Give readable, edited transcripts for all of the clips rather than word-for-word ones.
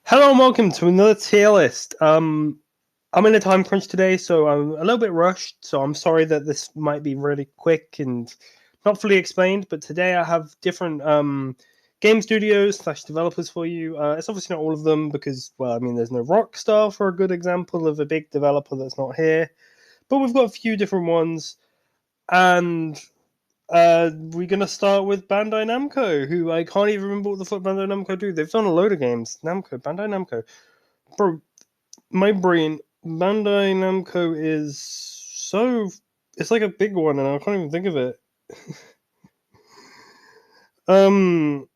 Hello and welcome to another tier list. I'm in a time crunch today, so I'm a little bit rushed. So I'm sorry that this might be really quick and not fully explained. But today I have different game studios / developers for you. It's obviously not all of them because, well, I mean, there's no Rockstar for a good example of a big developer that's not here. But we've got a few different ones, and we're gonna start with Bandai Namco, who I can't even remember what the fuck Bandai Namco do. They've done a load of games. Bandai Namco, bro. My brain, Bandai Namco is so. It's like a big one, and I can't even think of it. um.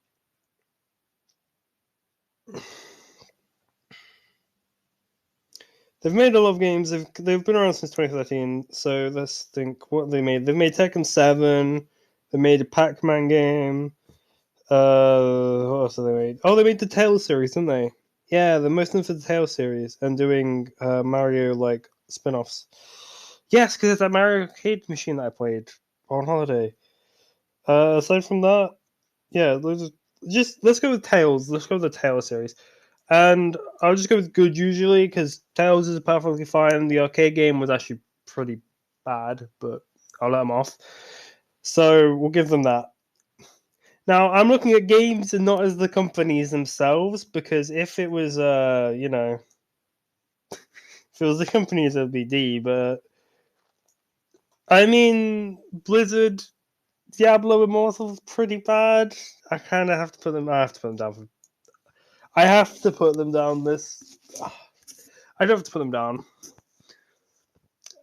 They've made a lot of games. They've been around since 2013. So let's think what they made. They've made Tekken 7. They made a Pac-Man game. What else have they made? Oh, they made the Tales series, didn't they? Yeah, they're most known for the Tales series and doing Mario like spin-offs. Yes, because it's that Mario arcade machine that I played on holiday. Aside from that, yeah, let's go with Tales. Let's go with the Tales series, and I'll just go with good usually because Tales is perfectly fine. The arcade game was actually pretty bad, but I'll let them off. So we'll give them that. Now I'm looking at games and not as the companies themselves because if it was if it was the companies it'd be D, but I mean Blizzard, Diablo Immortal's pretty bad. I kinda have to put them I have to put them down for I have to put them down this I don't have to put them down.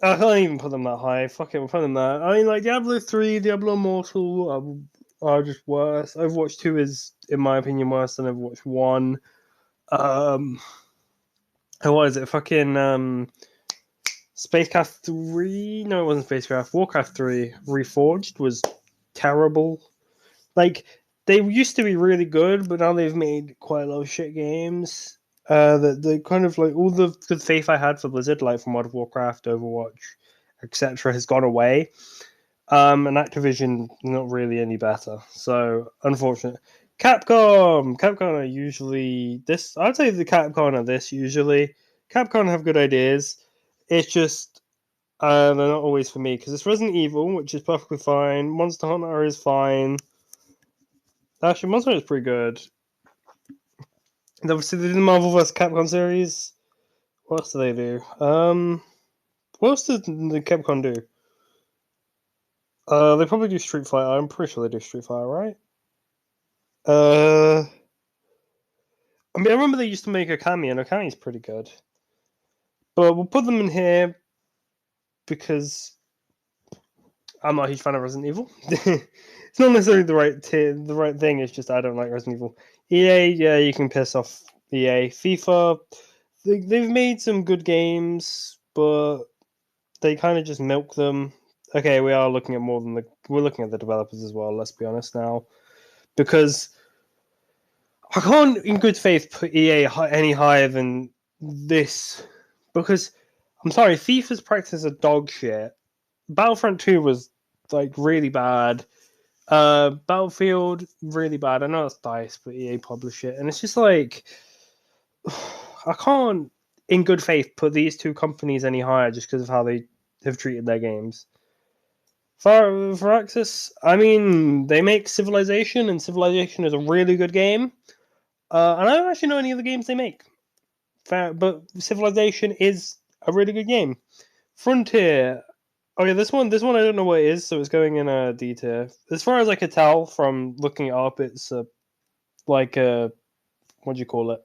I can't even put them that high. Fuck it, we'll put them there. I mean, like Diablo 3, Diablo Immortal are just worse. Overwatch 2 is, in my opinion, worse than Overwatch 1. What is it? Fucking Spacecraft 3? No, it wasn't Spacecraft. Warcraft 3 Reforged was terrible. Like, they used to be really good, but now they've made quite a lot of shit games. That they kind of like all the good faith I had for Blizzard, like from World of Warcraft, Overwatch, etc., has gone away. And Activision not really any better. So unfortunate. Capcom are usually this. I'd say the Capcom are this usually. Capcom have good ideas. It's just they're not always for me because it's Resident Evil, which is perfectly fine. Monster Hunter is fine. Actually, Monster Hunter is pretty good. And obviously, they did the Marvel vs. Capcom series. What else do they do? What else did the Capcom do? They probably do Street Fighter. I'm pretty sure they do Street Fighter, right? I mean, I remember they used to make Okami, and Okami's pretty good. But we'll put them in here because I'm not a huge fan of Resident Evil. It's not necessarily the right thing. It's just I don't like Resident Evil. EA, yeah, you can piss off EA. FIFA, they've made some good games, but they kind of just milk them. Okay, we are looking at more than we're looking at the developers as well. Let's be honest now, because I can't, in good faith, put EA any higher than this. Because I'm sorry, FIFA's practice are dog shit. Battlefront 2 was like really bad. Battlefield really bad. I know it's DICE, but EA publish it, and it's just like I can't, in good faith, put these two companies any higher just because of how they have treated their games. For Axis, I mean, they make Civilization, and Civilization is a really good game. And I don't actually know any of the games they make. But Civilization is a really good game. Frontier. Oh yeah, this one I don't know what it is, so it's going in a D tier. As far as I could tell from looking it up, it's like a what do you call it?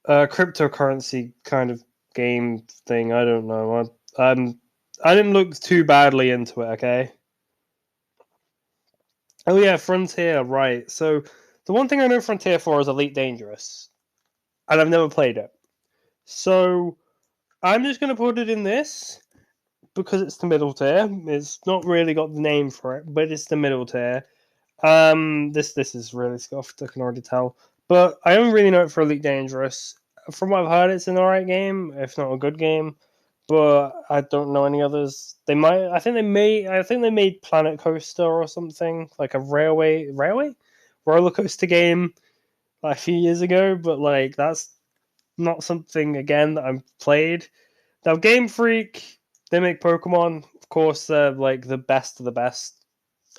A cryptocurrency kind of game thing. I don't know. I didn't look too badly into it. Okay. Oh yeah, Frontier. Right. So the one thing I know Frontier for is Elite Dangerous, and I've never played it. So I'm just going to put it in this because it's the middle tier. It's not really got the name for it, but it's the middle tier. This is really scuffed. I can already tell, but I don't really know it for Elite Dangerous. From what I've heard, it's an alright game, if not a good game. But I don't know any others. They might. I think they may. I think they made Planet Coaster or something like a railway roller coaster game. like a few years ago, but like that's not something again that I've played. Now, Game Freak, they make Pokemon. Of course, they're like the best of the best.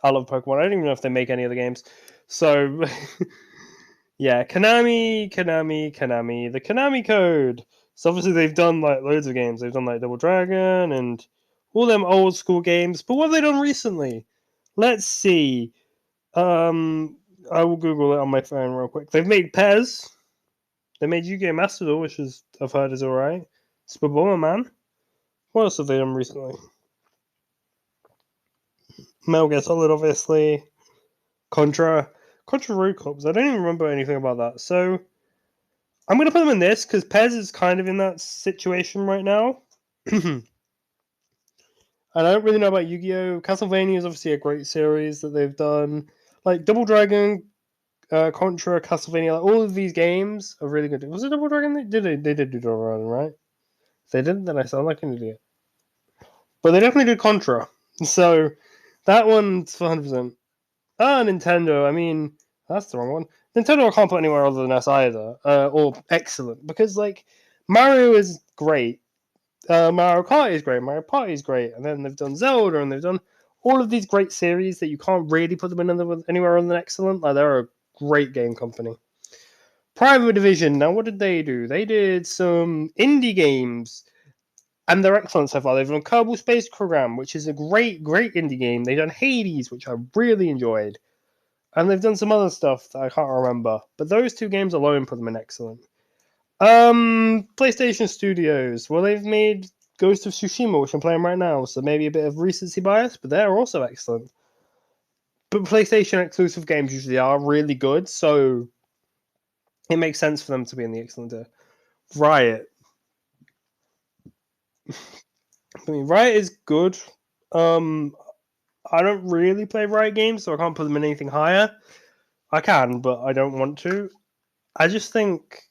I love Pokemon. I don't even know if they make any other games. So, yeah, Konami, the Konami Code. So obviously they've done like loads of games. They've done like Double Dragon and all them old school games. But what have they done recently? Let's see. I will Google it on my phone real quick. They've made Pez. They made Yu-Gi-Oh! Master Duel, which is I've heard is alright. Super Bomberman. What else have they done recently? Metal Gear Solid, obviously. Contra. Contra Road Cops. I don't even remember anything about that. So I'm going to put them in this because Pez is kind of in that situation right now. And I don't really know about Yu-Gi-Oh! Castlevania is obviously a great series that they've done. Like Double Dragon, Contra, Castlevania, like all of these games are really good. Was it Double Dragon? They did do Double Dragon, right? If they didn't, then I sound like an idiot. But they definitely did Contra. So that one's for 100%. Nintendo. I mean, that's the wrong one. Nintendo I can't put anywhere other than S either. Or excellent. Because, like, Mario is great. Mario Kart is great. Mario Party is great. And then they've done Zelda and they've done all of these great series that you can't really put them in anywhere other than excellent. Like, they're a great game company. Private Division. Now, what did they do? They did some indie games. And they're excellent so far. They've done Kerbal Space Program, which is a great indie game. They've done Hades, which I really enjoyed. And they've done some other stuff that I can't remember. But those two games alone put them in excellent. PlayStation Studios. Well, they've made Ghost of Tsushima, which I'm playing right now. So maybe a bit of recency bias, but they're also excellent. But PlayStation exclusive games usually are really good. So it makes sense for them to be in the excellent tier. Riot. I mean, Riot is good. I don't really play Riot games, so I can't put them in anything higher. I can, but I don't want to. I just think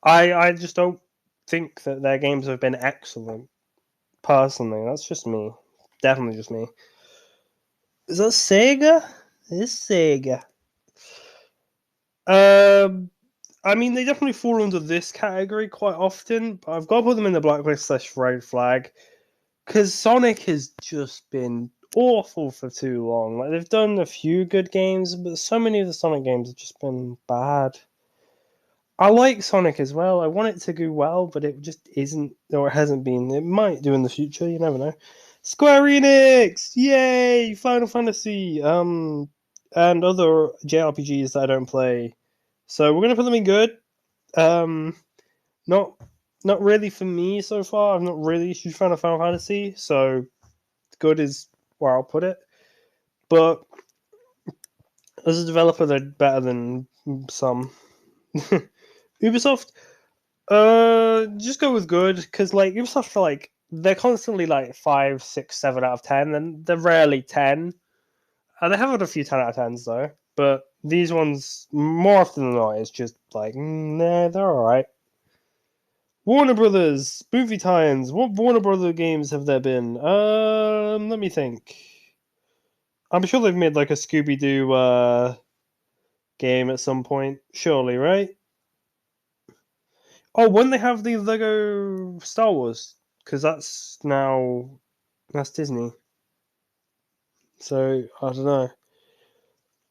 I just don't think that their games have been excellent. Personally, that's just me. Definitely just me. Is that Sega? It's Sega. I mean, they definitely fall under this category quite often, but I've got to put them in the blacklist/red flag because Sonic has just been awful for too long. Like they've done a few good games, but so many of the Sonic games have just been bad. I like Sonic as well. I want it to go well, but it just isn't, or it hasn't been. It might do in the future. You never know. Square Enix, yay! Final Fantasy, and other JRPGs that I don't play. So we're gonna put them in good. Not not really for me so far. I'm not really a huge fan of Final Fantasy, so good is where I'll put it. But as a developer, they're better than some. Ubisoft, just go with good because like Ubisoft are like they're constantly like 5, 6, 7 out of 10, and they're rarely 10. They have had a few 10 out of 10s though, but these ones more often than not it's just like nah, they're all right. Warner Brothers movie tie-ins. What Warner Brothers games have there been? Let me think. I'm sure they've made like a Scooby Doo game at some point, surely, right? Oh, when they have the Lego Star Wars, because that's Disney. So I don't know.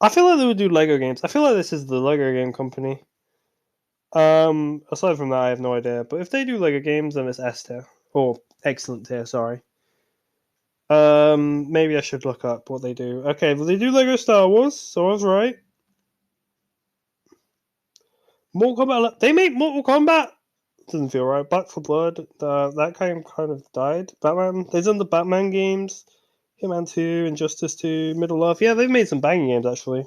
I feel like they would do Lego games. I feel like this is the Lego game company. Aside from that, I have no idea. But if they do Lego games, then it's S tier or excellent tier. Sorry. Maybe I should look up what they do. Okay, well they do Lego Star Wars, so I was right. Mortal Kombat. They make Mortal Kombat. Doesn't feel right. Back for Blood. That game kind of died. Batman. They've done the Batman games. Hitman 2, Injustice 2, Middle Earth. Yeah, they've made some banging games actually.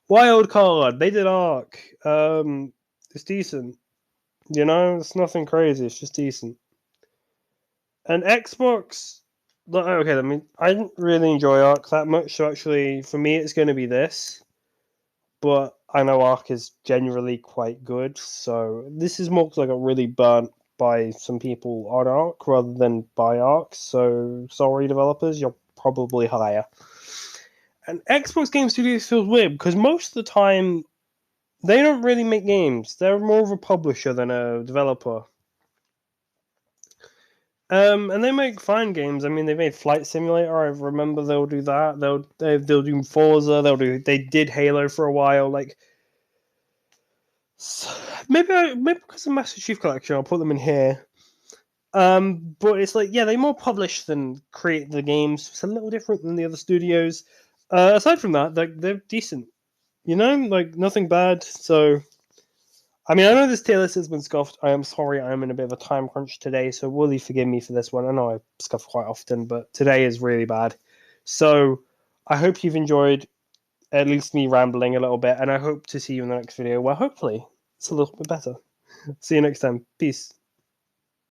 Wild Card. They did Ark. It's decent. You know, it's nothing crazy. It's just decent. And Xbox. Okay, I mean, I didn't really enjoy Ark that much, so actually, for me, it's going to be this. But I know Ark is generally quite good, so this is more because I got really burnt by some people on Ark rather than by Ark. So sorry, developers, you're probably higher. And Xbox Game Studios feels weird because most of the time They don't really make games. They're more of a publisher than a developer. And they make fine games. I mean, they made Flight Simulator. I remember they'll do that. They'll do Forza. They did Halo for a while. Like, maybe because of Master Chief Collection, I'll put them in here. But it's like, yeah, they more publish than create the games. It's a little different than the other studios. Aside from that, they're decent. Like nothing bad. So, I mean, I know this tier list has been scuffed. I am sorry, I'm in a bit of a time crunch today, so will you forgive me for this one? I know I scuff quite often, but today is really bad. So, I hope you've enjoyed at least me rambling a little bit, and I hope to see you in the next video where hopefully it's a little bit better. See you next time. Peace.